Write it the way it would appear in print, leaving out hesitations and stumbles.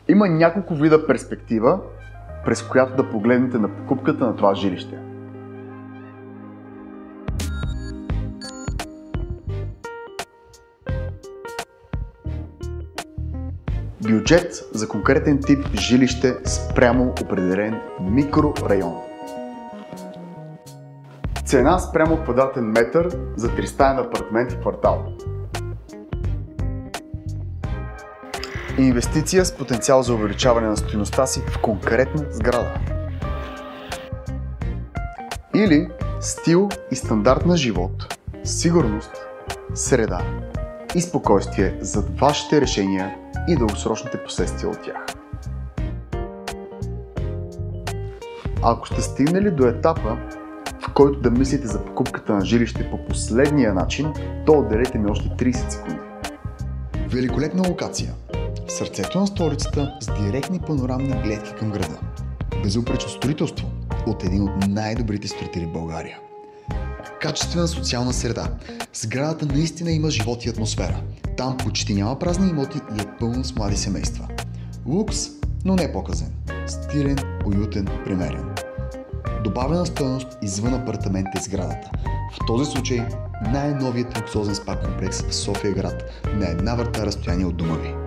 Има няколко вида перспектива, през която да погледнете на покупката на това жилище. Бюджет за конкретен тип жилище спрямо определен микрорайон. Цена спрямо квадратен метър за 300 апартамент в квартал. Инвестиция с потенциал за увеличаване на стойността си в конкретна сграда. Или стил и стандарт на живот, сигурност, среда и спокойствие за вашите решения и дългосрочните последствия от тях. Ако сте стигнали до етапа, в който да мислите за покупката на жилище по последния начин, то отделете ми още 30 секунди. Великолепна локация. В сърцето на столицата с директни панорамни гледки към града. Безупречно строителство от един от най-добрите строители в България. Качествена социална среда. Сградата наистина има живот и атмосфера. Там почти няма празни имоти и е пълно с млади семейства. Лукс, но не по-късен. Стилен, уютен, премерен. Добавена стойност извън апартамента и сградата. В този случай най-новият луксозен спа комплекс в София град на една врата разстояние от дома ви.